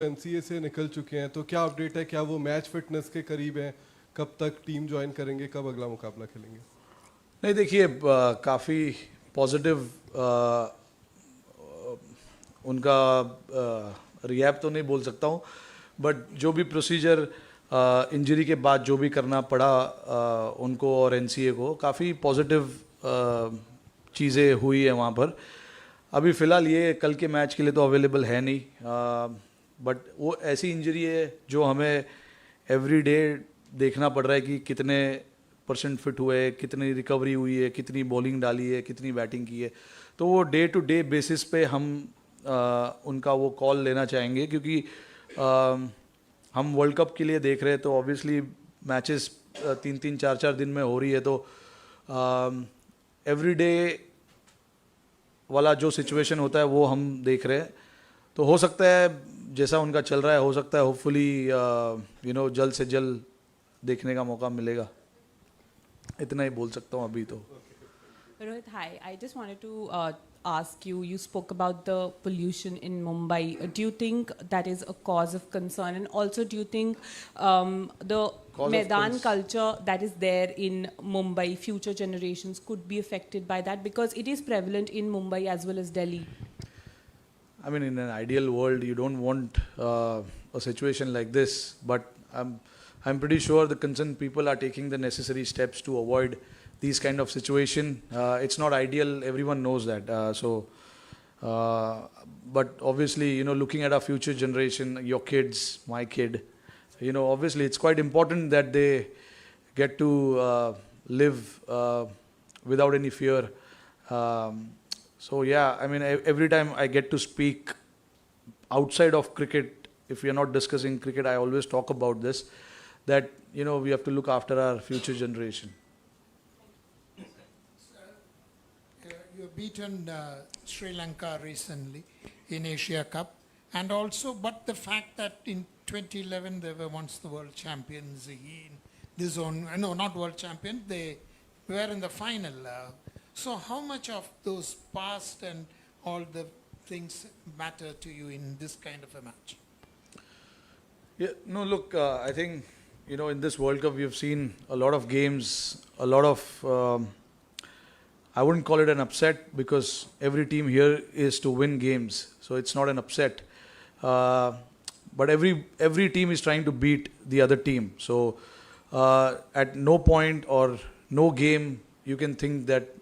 NCA से निकल चुके हैं, तो क्या अपडेट है? क्या वो मैच फिटनेस के करीब हैं? कब तक टीम ज्वाइन करेंगे? कब अगला मुकाबला खेलेंगे? नहीं, देखिए काफ़ी पॉजिटिव उनका रिहैब तो नहीं बोल सकता हूँ, बट जो भी प्रोसीजर इंजरी के बाद जो भी करना पड़ा उनको और एनसीए को, काफ़ी पॉजिटिव चीज़ें हुई है वहाँ पर। अभी फ़िलहाल ये कल के मैच के लिए तो अवेलेबल है नहीं, बट वो ऐसी इंजरी है जो हमें एवरी डे देखना पड़ रहा है कि कितने परसेंट फिट हुए, कितनी रिकवरी हुई है, कितनी बॉलिंग डाली है, कितनी बैटिंग की है। तो वो डे टू डे बेसिस पे हम उनका वो कॉल लेना चाहेंगे, क्योंकि हम वर्ल्ड कप के लिए देख रहे हैं, तो ऑब्वियसली मैचेस 3-3, 4-4 दिन में हो रही है, तो एवरी डे वाला जो सिचुएशन होता है वो हम देख रहे हैं। तो हो सकता है जैसा उनका चल रहा है, हो सकता है होपफुली जल्द से जल्द देखने का मौका मिलेगा। इतना ही बोल सकता हूँ अभी तो। Rohit, hi. I just wanted to ask you, you spoke about the pollution in Mumbai. Do you think that is a cause of concern? And also, do you think the Maidan culture that is there in Mumbai, future generations could be affected by that? Because it is prevalent in Mumbai as well as Delhi. I mean, in an ideal world, you don't want a situation like this, but I'm pretty sure the concerned people are taking the necessary steps to avoid these kind of situation. It's not ideal, everyone knows that. But obviously, looking at our future generation, your kids, my kid, obviously it's quite important that they get to live without any fear. So yeah, I mean, every time I get to speak outside of cricket, if we are not discussing cricket, I always talk about this, that, we have to look after our future generation. You have beaten Sri Lanka recently in Asia Cup, and also, but the fact that in 2011 they were once the world champions in this zone, no, not world champions, they were in the final. So how much of those past and all the things matter to you in this kind of a match? Yeah, no, look, I think, in this World Cup we have seen a lot of games, a lot of I wouldn't call it an upset, because every team here is to win games, so it's not an upset. But every team is trying to beat the other team. So at no point or no game you can think that,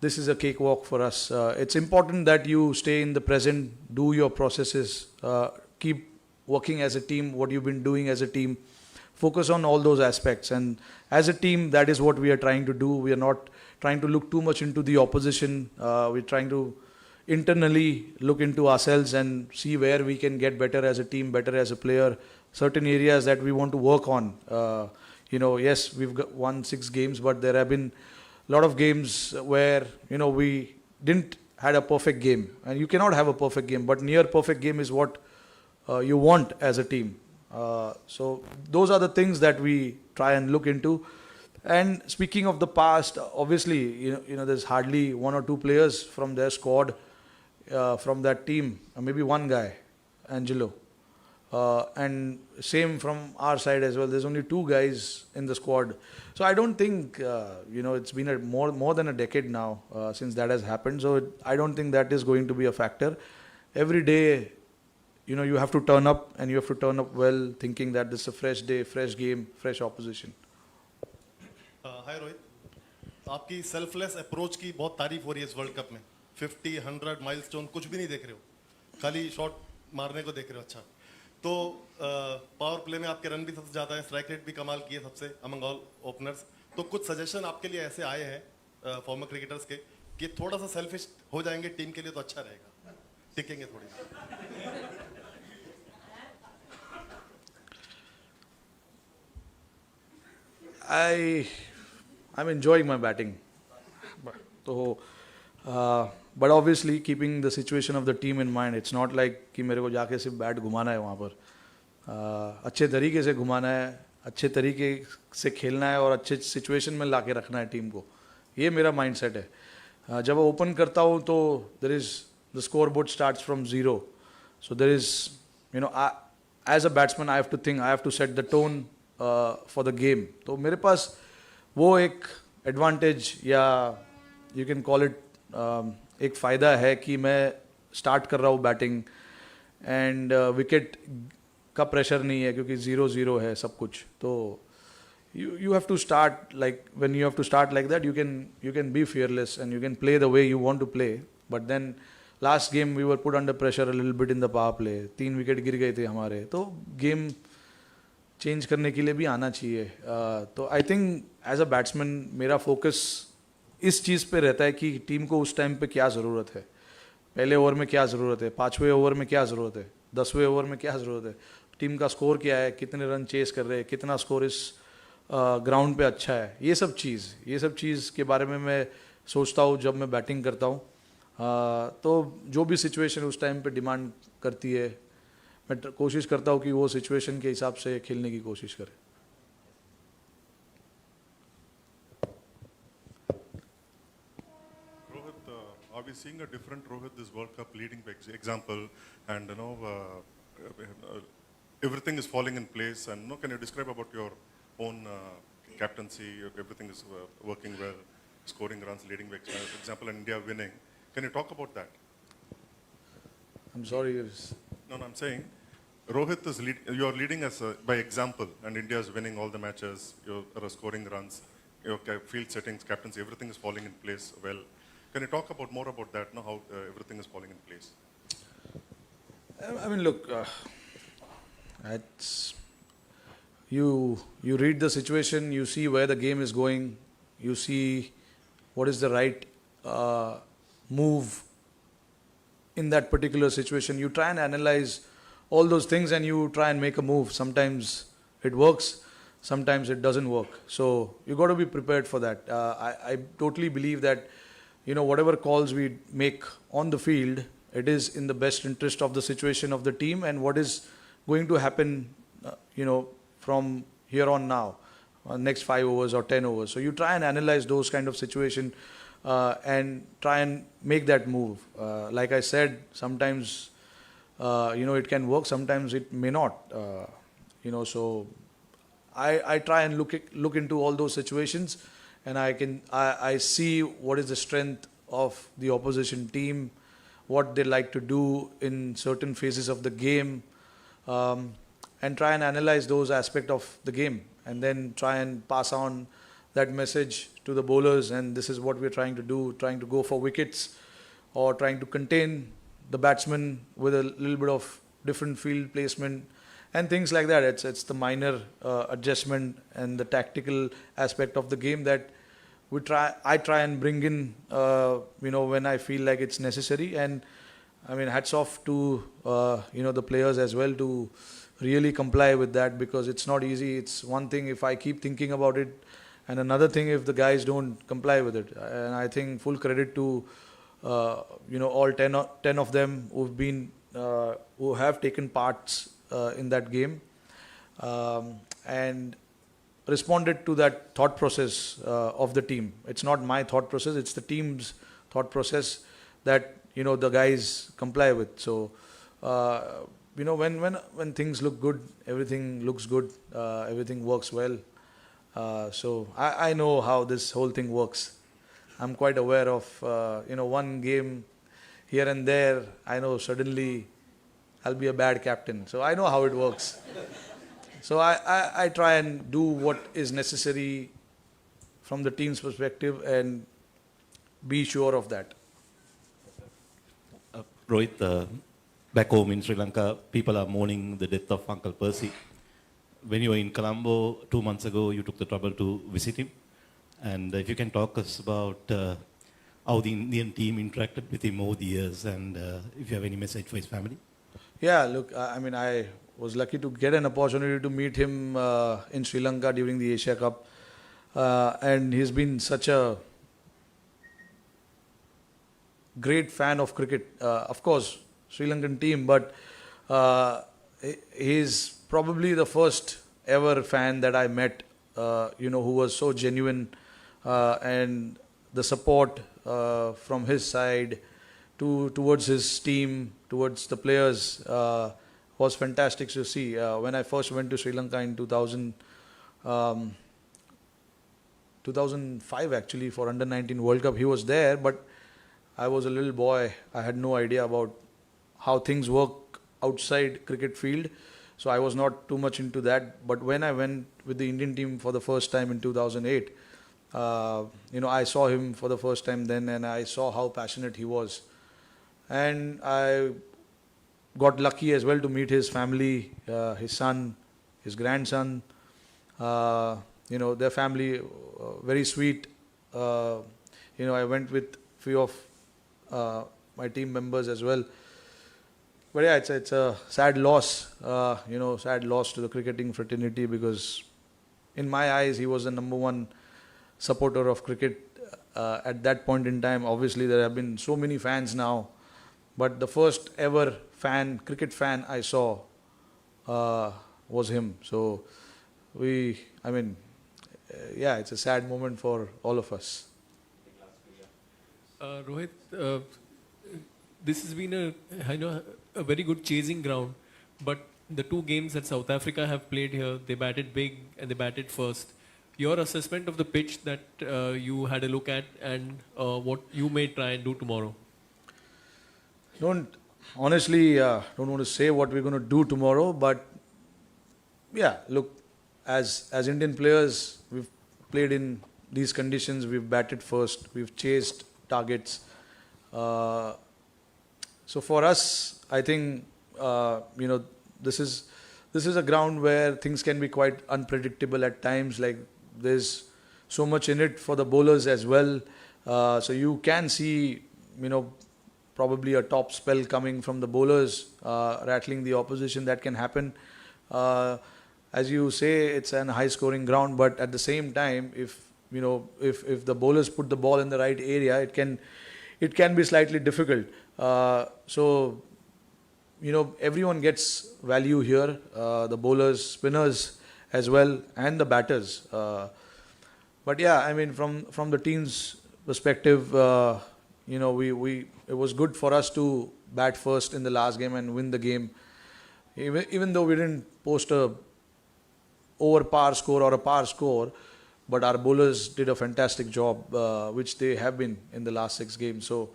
this is a cakewalk for us. It's important that you stay in the present, do your processes, keep working as a team, what you've been doing as a team. Focus on all those aspects, and as a team, that is what we are trying to do. We are not trying to look too much into the opposition. We're trying to internally look into ourselves and see where we can get better as a team, better as a player, certain areas that we want to work on. Yes, we've won 6 games, but there have been a lot of games where, we didn't had a perfect game, and you cannot have a perfect game, but near perfect game is what you want as a team. So those are the things that we try and look into. And speaking of the past, obviously, there's hardly 1 or 2 players from their squad, from that team, maybe one guy, Angelo. And same from our side as well. There's only 2 guys in the squad. So I don't think, it's been more than a decade now since that has happened. So I don't think that is going to be a factor. Every day, you have to turn up, and you have to turn up well, thinking that this is a fresh day, fresh game, fresh opposition. हाय रोहित, आपकी selfless approach की बहुत तारीफ हो रही है इस world cup में। 50, 100 milestone कुछ भी नहीं देख रहे हो, खाली शॉट मारने को देख रहे हो। अच्छा, तो पावर प्ले में आपके रन भी सबसे ज़्यादा है, स्ट्राइक रेट भी कमाल की है सबसे अमंग ऑल ओपनर्स। तो कुछ सजेशन आपके लिए ऐसे आए हैं फॉर्मर क्रिकेटर्स के कि थोड़ा सा सेल्फिश हो जाएंगे टीम के लिए तो अच्छा रहेगा, टिकेंगे थोड़ी। I'm enjoying my batting. So, but obviously keeping the situation of the team in mind, it's not like कि मेरे को जाके सिर्फ बैट घुमाना है वहाँ पर। अच्छे तरीके से घुमाना है, अच्छे तरीके से खेलना है, और अच्छे सिचुएशन में लाके रखना है टीम को। ये मेरा माइंडसेट है। जब ओपन करता हूँ तो there is the scoreboard starts from 0. So there is, as a batsman, I have to think, I have to set the tone for the game. तो मेरे पास वो एक advantage या you can call it एक फ़ायदा है कि मैं start कर रहा हूँ batting and wicket का pressure नहीं है क्योंकि 0-0 है सब कुछ. तो you have to start like when you have to start like that, you can be fearless and you can play the way you want to play. But then last game we were put under pressure a little bit in the power play. 3 wicket गिर गए थे हमारे. तो game change करने के लिए भी आना चाहिए. तो I think as a batsman मेरा फोकस इस चीज़ पे रहता है कि टीम को उस टाइम पे क्या ज़रूरत है, पहले ओवर में क्या ज़रूरत है, 5वें ओवर में क्या ज़रूरत है, 10वें ओवर में क्या ज़रूरत है, टीम का स्कोर क्या है, कितने रन चेस कर रहे हैं, कितना स्कोर इस ग्राउंड पे अच्छा है. ये सब चीज़ के बारे में मैं सोचता हूँ जब मैं बैटिंग करता हूँ. तो जो भी सिचुएशन उस टाइम पे डिमांड करती है, मैं कोशिश करता हूँ कि वो सिचुएशन के हिसाब से खेलने की कोशिश करें. Rohit, are we seeing a different Rohit this World Cup leading by example? And everything is falling in place. And can you describe about your own captaincy? Everything is working well, scoring runs, leading by example, and India winning. Can you talk about that? I'm sorry. No, I'm saying Rohit is you're leading us by example, and India is winning all the matches. You're scoring runs, your field settings, captaincy, everything is falling in place well. Can you talk about more about that? How everything is falling in place? I mean, look, it's you read the situation, you see where the game is going, you see what is the right move in that particular situation. You try and analyze all those things and you try and make a move. Sometimes it works, sometimes it doesn't work. So you got to be prepared for that. I totally believe that whatever calls we make on the field, it is in the best interest of the situation of the team and what is going to happen from here on now, next 5 overs or 10 overs. So you try and analyze those kind of situation and try and make that move. Like I said, sometimes it can work, sometimes it may not. So I try and look into all those situations, and I see what is the strength of the opposition team, what they like to do in certain phases of the game, and try and analyze those aspects of the game, and then try and pass on that message to the bowlers. And this is what we're trying to do, trying to go for wickets or trying to contain the batsman with a little bit of different field placement and things like that. It's the minor adjustment and the tactical aspect of the game that I try and bring in when I feel like it's necessary. And I mean, hats off to the players as well to really comply with that, because it's not easy. It's one thing if I keep thinking about it, and another thing if the guys don't comply with it. And I think full credit to all 10 of them who have taken parts in that game and responded to that thought process of the team. It's not my thought process, it's the team's thought process that the guys comply with. So when things look good, everything looks good, everything works well. So I know how this whole thing works. I'm quite aware of one game here and there. I know suddenly I'll be a bad captain. So I know how it works. So I try and do what is necessary from the team's perspective and be sure of that. Rohit, back home in Sri Lanka, people are mourning the death of Uncle Percy. When you were in Colombo 2 months ago, you took the trouble to visit him. And if you can talk us about how the Indian team interacted with him over the years, and if you have any message for his family. Yeah, look, I was lucky to get an opportunity to meet him in Sri Lanka during the Asia Cup. And he's been such a great fan of cricket. Of course, Sri Lankan team, but he's probably the first ever fan that I met, who was so genuine, and the support from his side towards his team, towards the players, was fantastic to see. When I first went to Sri Lanka in 2005 actually for under 19 World Cup, he was there, but I was a little boy. I had no idea about how things work outside cricket field, so I was not too much into that. But when I went with the Indian team for the first time in 2008, I saw him for the first time then, and I saw how passionate he was. And I got lucky as well to meet his family, his son, his grandson. Their family, very sweet. I went with few of my team members as well. But yeah, it's a sad loss, sad loss to the cricketing fraternity, because in my eyes he was the number one supporter of cricket at that point in time. Obviously there have been so many fans now, but the first ever cricket fan I saw was him. So it's a sad moment for all of us. Rohit, this has been a very good chasing ground, but the two games that South Africa have played here, they batted big and they batted first. Your assessment of the pitch that you had a look at, and what you may try and do tomorrow? Don't want to say what we're going to do tomorrow, but yeah, look, as Indian players, we've played in these conditions, we've batted first, we've chased targets. So for us, I think this is a ground where things can be quite unpredictable at times. Like there's so much in it for the bowlers as well. So you can see probably a top spell coming from the bowlers, rattling the opposition. That can happen. As you say, it's an high-scoring ground, but at the same time, if the bowlers put the ball in the right area, it can be slightly difficult. So everyone gets value here, the bowlers, spinners as well, and the batters. But yeah, from the team's perspective, it was good for us to bat first in the last game and win the game. Even though we didn't post a over par score or a par score, but our bowlers did a fantastic job, which they have been in the last 6 games. So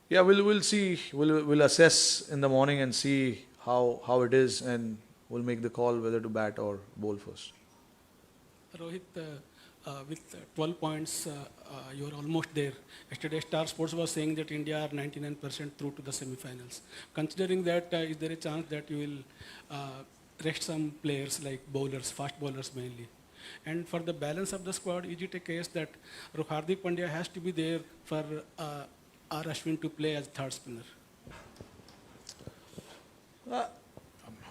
yeah, we'll see. We'll assess in the morning and see how it is, and we'll make the call whether to bat or bowl first. Rohit, with 12 points, you are almost there. Yesterday, Star Sports was saying that India are 99% through to the semi-finals. Considering that, is there a chance that you will rest some players like bowlers, fast bowlers mainly? And for the balance of the squad, is it a case that Hardik Pandya has to be there for R. Ashwin to play as third spinner?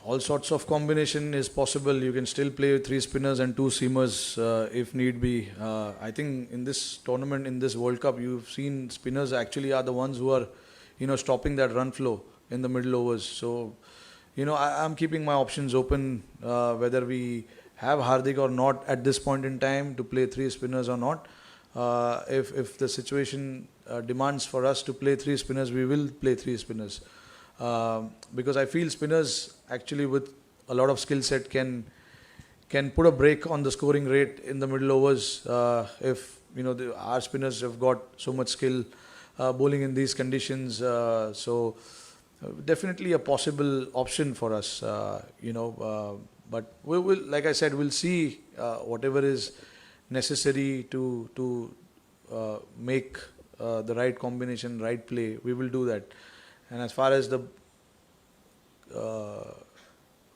All sorts of combination is possible. You can still play with 3 spinners and 2 seamers if need be. I think in this tournament, in this World Cup, you've seen spinners actually are the ones who are, stopping that run flow in the middle overs. So, I'm keeping my options open, whether we have Hardik or not at this point in time to play 3 spinners or not. If the situation demands for us to play 3 spinners, we will play 3 spinners. Because I feel spinners actually with a lot of skill set can put a brake on the scoring rate in the middle overs. If our spinners have got so much skill bowling in these conditions, so definitely a possible option for us. But we will, like I said, we'll see whatever is necessary to make the right combination, right play. We will do that. And as far as the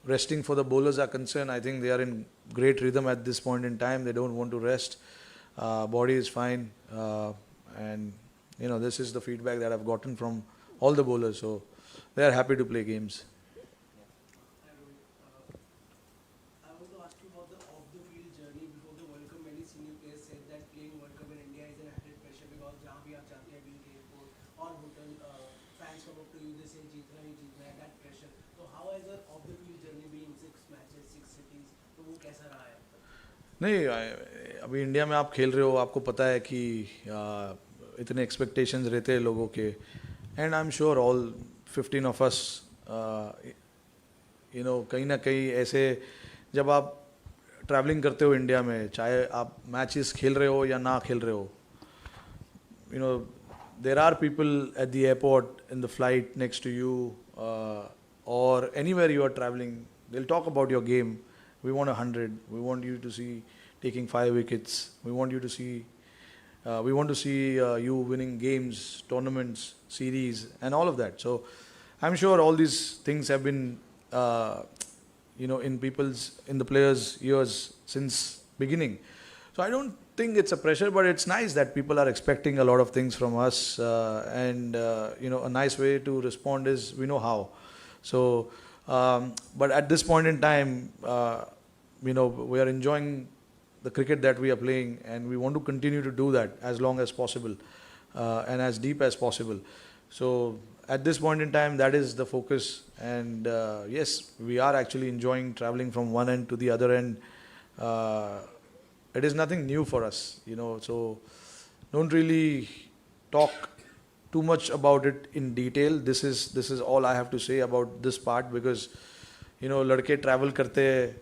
resting for the bowlers are concerned, I think they are in great rhythm at this point in time. They don't want to rest. Body is fine. And, this is the feedback that I've gotten from all the bowlers. So they are happy to play games. I want to ask you about the off-the-field journey. Before the World Cup, many senior players said that playing World Cup in India is an added pressure because जहाँ भी आप जाते हैं bill के airport और hotel fans come up to you, they say जीतना ही जीतना है, that pressure. So how has your off-the-field journey been? 6 matches, 6 cities. तो वो कैसा रहा है? नहीं, अभी इंडिया में आप खेल रहे हो, आपको पता है कि इतने एक्सपेक्टेशंस रहते हैं लोगों के, and I'm sure all 15 of us, कहीं ना कहीं ऐसे जब आप ट्रैवलिंग करते हो इंडिया में, चाहे आप मैचेस खेल रहे हो या ना खेल रहे हो, there are people at the airport, in the flight next to you, or anywhere you are traveling, they'll talk about your game. We want 100, we want you to see taking 5 wickets, we want to see you winning games, tournaments, series, and all of that. So I'm sure all these things have been in the players' ears since beginning. So I don't think it's a pressure, but it's nice that people are expecting a lot of things from us, and a nice way to respond is we know how. So, but at this point in time, we are enjoying the cricket that we are playing, and we want to continue to do that as long as possible, and as deep as possible. So at this point in time, that is the focus, and yes, we are actually enjoying traveling from one end to the other end. It is nothing new for us, so don't really talk too much about it in detail. This is all I have to say about this part, because लड़के travel करते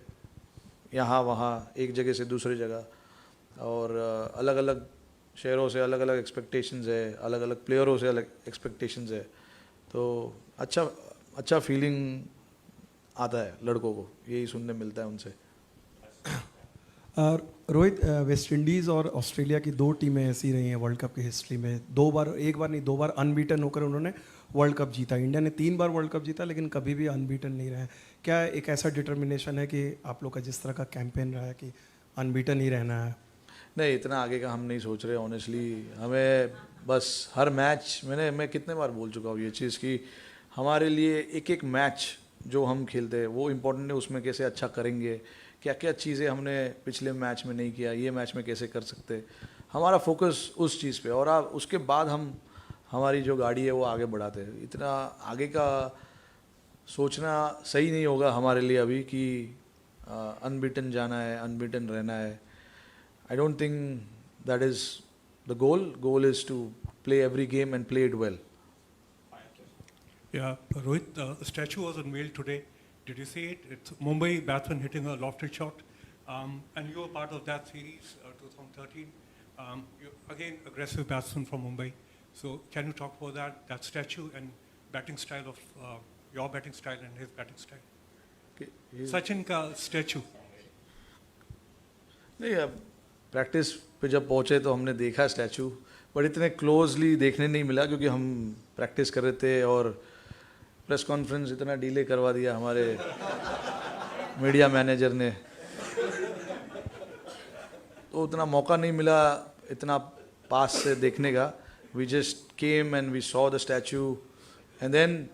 यहाँ वहाँ एक जगह से दूसरी जगह, और अलग अलग शहरों से अलग अलग एक्सपेक्टेशंस है, अलग अलग प्लेयरों से अलग एक्सपेक्टेशंस है, तो अच्छा फीलिंग आता है लड़कों को, यही सुनने मिलता है उनसे. रोहित, वेस्ट इंडीज़ और ऑस्ट्रेलिया की 2 टीमें ऐसी रही हैं वर्ल्ड कप की हिस्ट्री में, 2 बार, एक बार नहीं 2 बार अनबीटन होकर उन्होंने वर्ल्ड कप जीता. इंडिया ने 3 बार वर्ल्ड कप जीता, लेकिन कभी भी अनबीटन नहीं रहे. क्या एक ऐसा डिटर्मिनेशन है कि आप लोग का जिस तरह का कैंपेन रहा है कि अनबीटन ही रहना है? नहीं, इतना आगे का हम नहीं सोच रहे ऑनेस्टली. हमें बस हर मैच, मैं कितने बार बोल चुका हूँ ये चीज़ कि हमारे लिए एक एक मैच जो हम खेलते हैं वो इम्पोर्टेंट है. उसमें कैसे अच्छा करेंगे, क्या क्या चीज़ें हमने पिछले मैच में नहीं किया, ये मैच में कैसे कर सकते, हमारा फोकस उस चीज़ पे, और उसके बाद हम हमारी जो गाड़ी है वो आगे बढ़ाते हैं. इतना आगे का सोचना सही नहीं होगा हमारे लिए अभी कि अनबीटन जाना है, अनबीटन रहना है. I don't think that is the goal. Goal is to play every game and play it well. Yeah, Rohit, the statue was unveiled today. Did you see it? It's Mumbai batsman hitting a lofted shot, and you were part of that series, 2013. You again aggressive batsman from Mumbai. So can you talk about that statue and batting style of your batting style and his batting style? Okay, Sachin ka statue. नहीं, अब practice पे जब पहुँचे तो हमने देखा statue, but इतने closely देखने नहीं मिला क्योंकि हम प्रैक्टिस कर रहे थे, और प्रेस कॉन्फ्रेंस इतना डिले करवा दिया हमारे मीडिया मैनेजर ने, तो उतना मौका नहीं मिला इतना पास से देखने का. We just came and we saw the statue, and then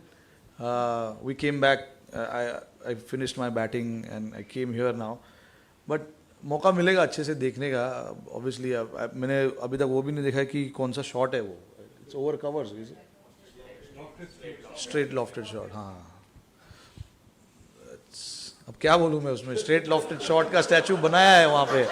we came back. I finished my batting and I came here now. But मौका मिलेगा अच्छे से देखने का ऑब्वियसली. मैंने अभी तक वो भी नहीं देखा कि कौन सा शॉट है वो. It's over covers, straight lofted shot. हाँ, अब क्या बोलूँ मैं, उसमें स्ट्रेट लॉफ्टेड शॉट का स्टैचू बनाया है वहाँ पे.